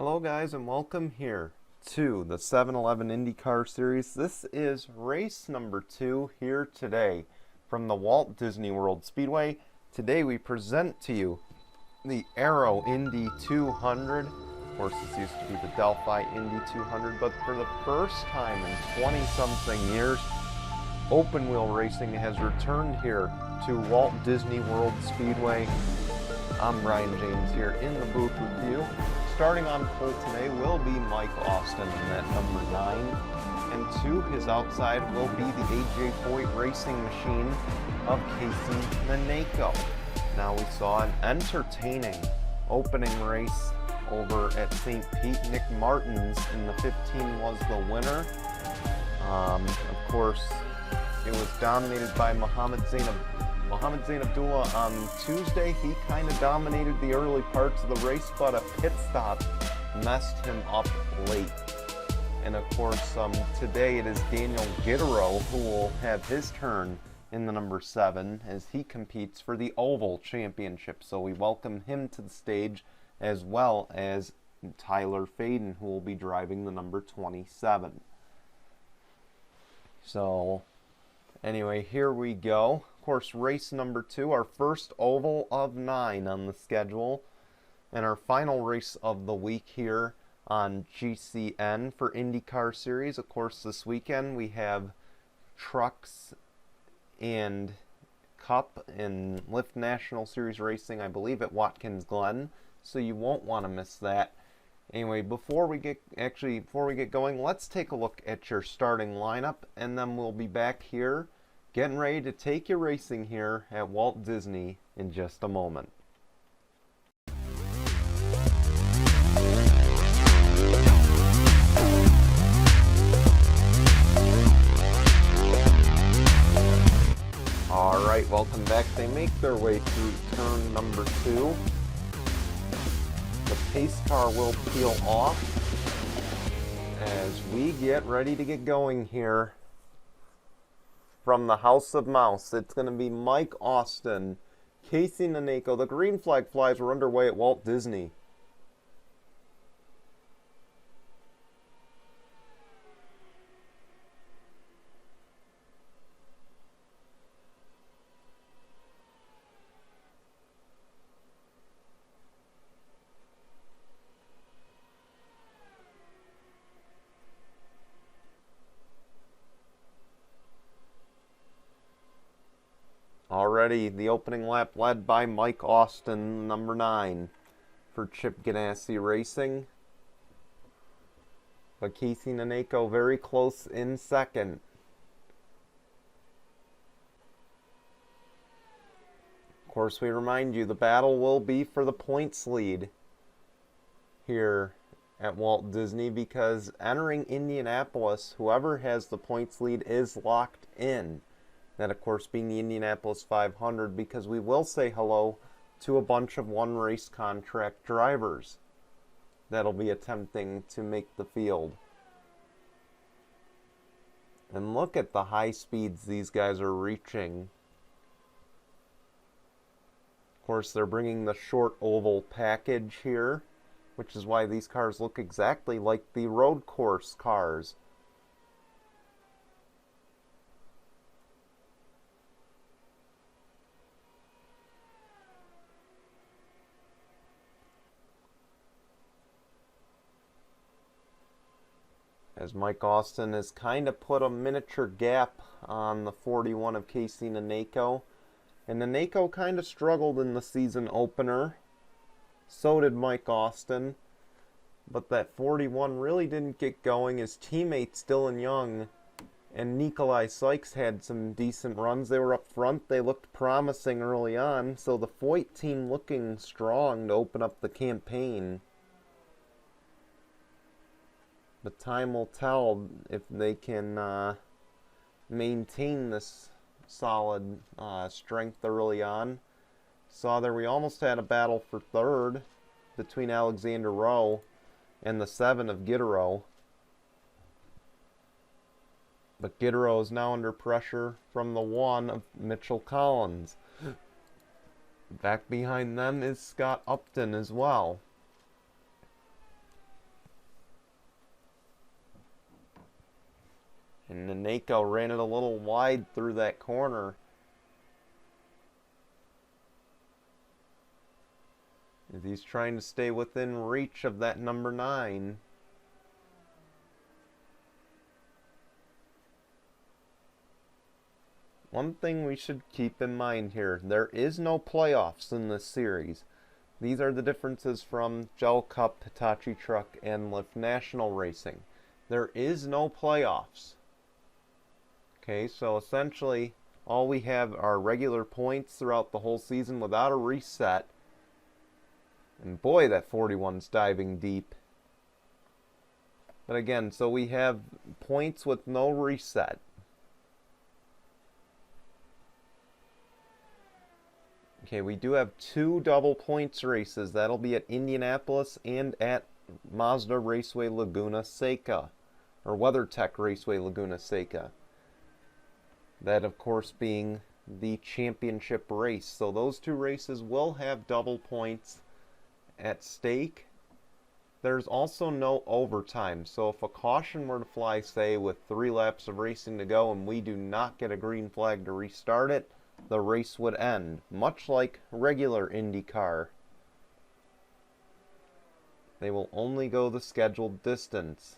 Hello guys and welcome here to the 7-Eleven IndyCar series. This is race number 2 here today from the Walt Disney World Speedway. Today we present to you the Aero Indy 200. Of course, this used to be the Delphi Indy 200, but for the first time in 20-something years, open wheel racing has returned here to Walt Disney World Speedway. I'm Brian James here in the booth with you. Starting on pole today will be Mike Austin in that number 9, and to his outside will be the AJ Foyt racing machine of Casey Naneko. Now we saw an entertaining opening race over at St. Pete. Nick Martins in the 15 was the winner. Of course, it was dominated by Mohammed Zain Abdullah on Tuesday. He kind of dominated the early parts of the race, but a pit stop messed him up late. And of course, today it is Daniel Guitereau who will have his turn in the number 7 as he competes for the Oval Championship. So we welcome him to the stage, as well as Tyler Faden, who will be driving the number 27. So anyway, here we go. Of course, race number 2, our first oval of 9 on the schedule, and our final race of the week here on GCN for IndyCar Series. Of course, this weekend we have Trucks and Cup and Lift National Series racing, I believe, at Watkins Glen, so you won't want to miss that. Anyway, before we get going, let's take a look at your starting lineup, and then we'll be back here getting ready to take you racing here at Walt Disney in just a moment. Alright, welcome back. They make their way through turn number 2. The pace car will peel off as we get ready to get going here. From the House of Mouse, it's going to be Mike Austin, Casey Naneko. The green flag flies were underway at Walt Disney. Already the opening lap led by Mike Austin, number 9, for Chip Ganassi Racing. But Casey Naneko very close in second. Of course, we remind you the battle will be for the points lead here at Walt Disney, because entering Indianapolis, whoever has the points lead is locked in. That, of course, being the Indianapolis 500, because we will say hello to a bunch of one-race contract drivers that'll be attempting to make the field. And look at the high speeds these guys are reaching. Of course, they're bringing the short oval package here, which is why these cars look exactly like the road course cars. As Mike Austin has kind of put a miniature gap on the 41 of Casey Naneko. And Naneko kind of struggled in the season opener. So did Mike Austin. But that 41 really didn't get going. His teammates Dylan Young and Nikolai Sykes had some decent runs. They were up front. They looked promising early on. So the Foyt team looking strong to open up the campaign. But time will tell if they can maintain this solid strength early on. Saw there we almost had a battle for third between Alexander Rowe and the 7 of Guitereau. But Guitereau is now under pressure from the 1 of Mitchell Collins. Back behind them is Scott Upton as well. And Naneko ran it a little wide through that corner. As he's trying to stay within reach of that number 9. One thing we should keep in mind here, there is no playoffs in this series. These are the differences from Gel Cup, Hitachi Truck, and Lift National Racing. There is no playoffs. Okay, so essentially all we have are regular points throughout the whole season without a reset. And boy, that 41's diving deep. But again, so we have points with no reset. Okay, we do have 2 double points races. That'll be at Indianapolis and at Mazda Raceway Laguna Seca. Or WeatherTech Raceway Laguna Seca. That, of course, being the championship race. So those 2 races will have double points at stake. There's also no overtime. So if a caution were to fly, say, with 3 laps of racing to go and we do not get a green flag to restart it, the race would end, much like regular IndyCar. They will only go the scheduled distance.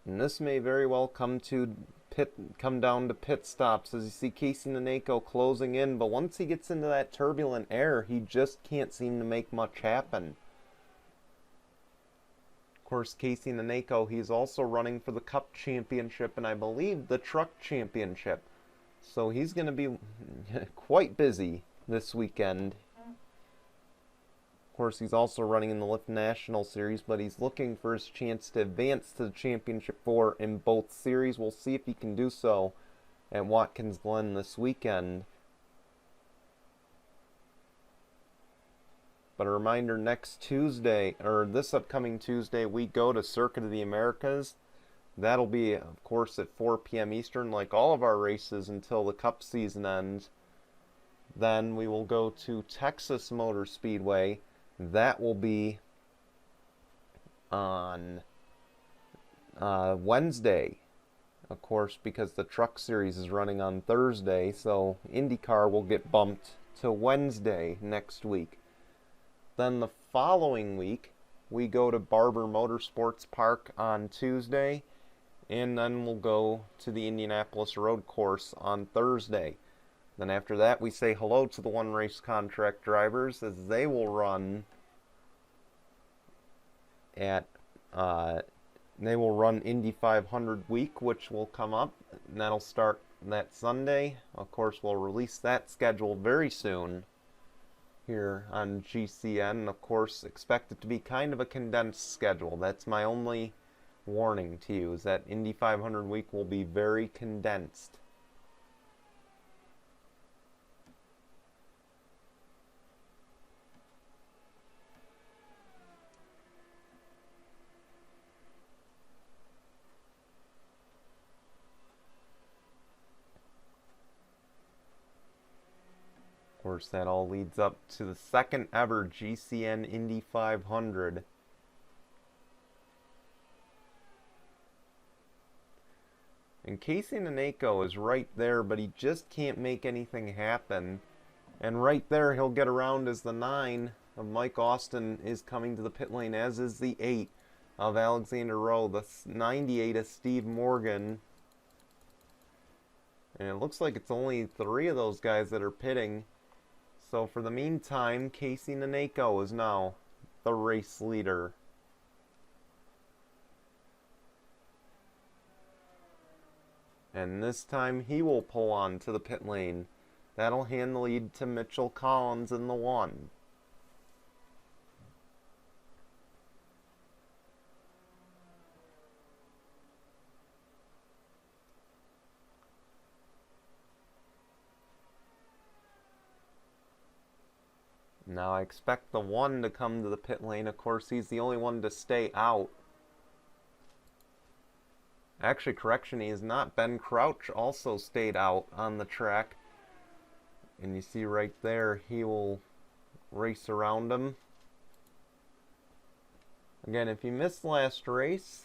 And this may very well come down to pit stops, as you see Casey Naneko closing in, but once he gets into that turbulent air, he just can't seem to make much happen. Of course, Casey Naneko, he's also running for the Cup Championship and I believe the Truck Championship. So he's going to be quite busy this weekend. Of course, he's also running in the Lift National Series, but he's looking for his chance to advance to the Championship 4 in both series. We'll see if he can do so at Watkins Glen this weekend. But a reminder, next Tuesday, or this upcoming Tuesday, we go to Circuit of the Americas. That'll be, of course, at 4 p.m. Eastern, like all of our races until the Cup season ends. Then we will go to Texas Motor Speedway. That will be on Wednesday, of course, because the Truck Series is running on Thursday, so IndyCar will get bumped to Wednesday next week. Then the following week, we go to Barber Motorsports Park on Tuesday, and then we'll go to the Indianapolis Road Course on Thursday. Then after that, we say hello to the one race contract drivers as they will run at Indy 500 week, which will come up, and that'll start that Sunday. Of course, we'll release that schedule very soon here on GCN. Of course, expect it to be kind of a condensed schedule. That's my only warning to you, is that Indy 500 week will be very condensed. Of course, that all leads up to the second ever GCN Indy 500. And Casey Naneko is right there, but he just can't make anything happen. And right there, he'll get around as the 9 of Mike Austin is coming to the pit lane, as is the 8 of Alexander Rowe, the 98 of Steve Morgan. And it looks like it's only 3 of those guys that are pitting. So for the meantime, Casey Naneko is now the race leader. And this time he will pull on to the pit lane. That'll hand the lead to Mitchell Collins in the 1. Now I expect the 1 to come to the pit lane. Of course, he's the only one to stay out. Actually, correction, he has not. Ben Crouch also stayed out on the track. And you see right there, he will race around him. Again, if you missed last race,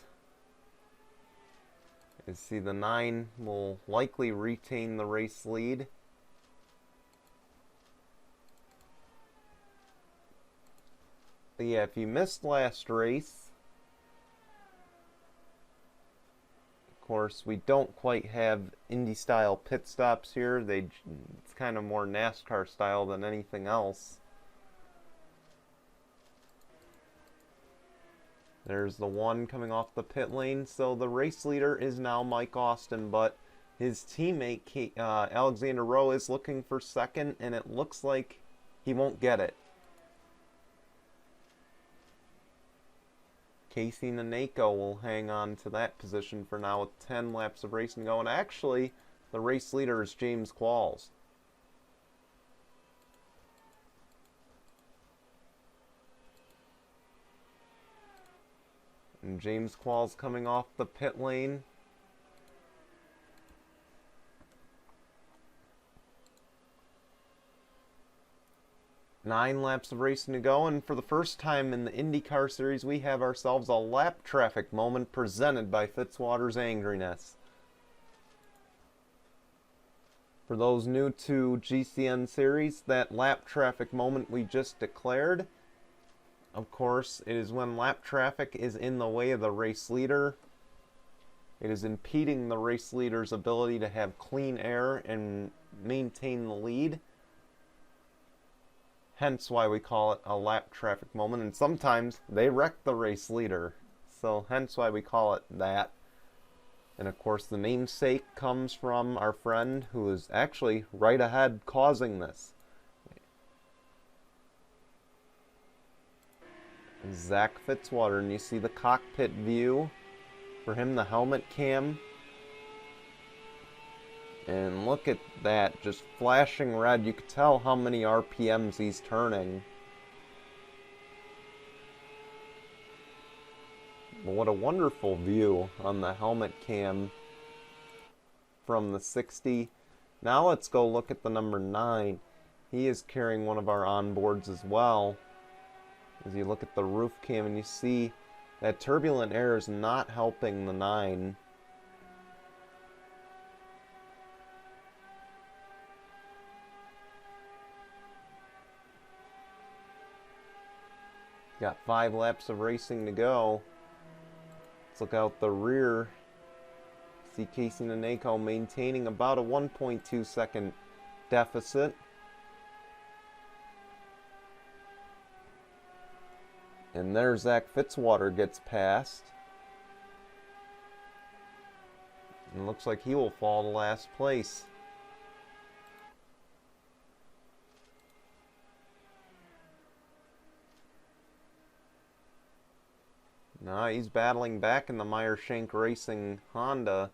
you see the 9 will likely retain the race lead. But yeah, if you missed last race, of course, we don't quite have Indy style pit stops here. It's kind of more NASCAR style than anything else. There's the 1 coming off the pit lane. So the race leader is now Mike Austin, but his teammate Alexander Rowe is looking for second, and it looks like he won't get it. Casey Naneko will hang on to that position for now with 10 laps of racing to go. And actually, the race leader is James Qualls. And James Qualls coming off the pit lane. Nine laps of racing to go, and for the first time in the IndyCar series, we have ourselves a lap traffic moment presented by Fitzwater's Angriness. For those new to GCN series, that lap traffic moment we just declared, of course, it is when lap traffic is in the way of the race leader. It is impeding the race leader's ability to have clean air and maintain the lead. Hence why we call it a lap traffic moment, and sometimes they wreck the race leader. So hence why we call it that. And of course the namesake comes from our friend who is actually right ahead causing this. Zach Fitzwater, and you see the cockpit view. For him, the helmet cam. And look at that, just flashing red. You could tell how many RPMs he's turning. What a wonderful view on the helmet cam from the 60. Now let's go look at the number 9. He is carrying one of our onboards as well. As you look at the roof cam and you see that turbulent air is not helping the 9. Got 5 laps of racing to go. Let's look out the rear. See Casey Naneko maintaining about a 1.2 second deficit. And there Zach Fitzwater gets past. And looks like he will fall to last place. Now he's battling back in the Meyer-Shank Racing Honda.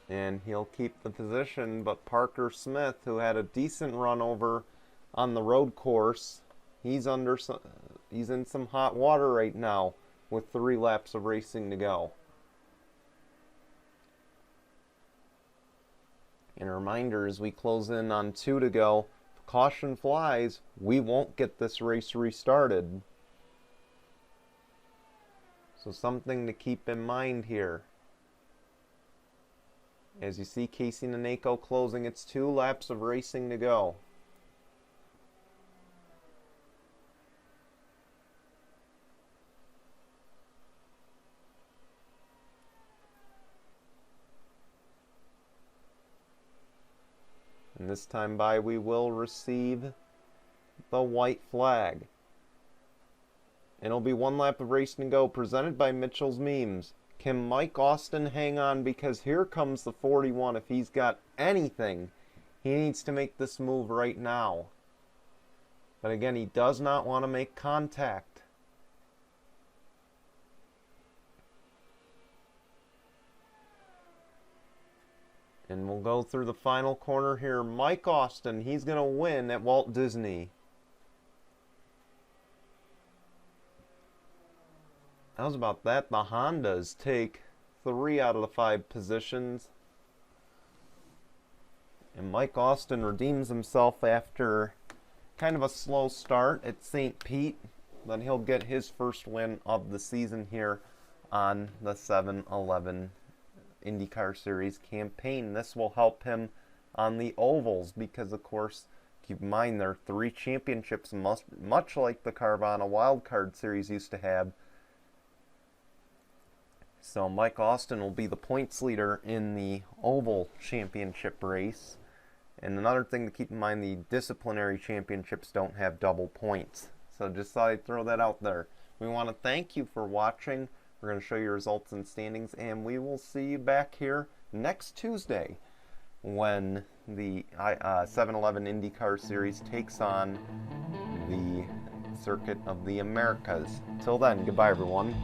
And he'll keep the position, but Parker Smith, who had a decent run over on the road course, he's in some hot water right now with 3 laps of racing to go. And a reminder as we close in on 2 to go, if caution flies, we won't get this race restarted. So something to keep in mind here. As you see Casey Naneko closing, it's 2 laps of racing to go. And this time by we will receive the white flag. And it'll be 1 lap of racing to go, presented by Mitchell's Memes. Can Mike Austin hang on? Because here comes the 41. If he's got anything, he needs to make this move right now. But again, he does not want to make contact. And we'll go through the final corner here. Mike Austin, he's going to win at Walt Disney. how's about that? The Hondas take 3 out of the 5 positions. And Mike Austin redeems himself after kind of a slow start at St. Pete. Then he'll get his first win of the season here on the 7-11 IndyCar Series campaign. This will help him on the ovals because, of course, keep in mind there are 3 championships, much like the Carvana Wildcard Series used to have. So Mike Austin will be the points leader in the oval championship race. And another thing to keep in mind, the disciplinary championships don't have double points. So just thought I'd throw that out there. We want to thank you for watching. We're going to show you results and standings, and we will see you back here next Tuesday when the 7-11 IndyCar Series takes on the Circuit of the Americas. Till then, goodbye everyone.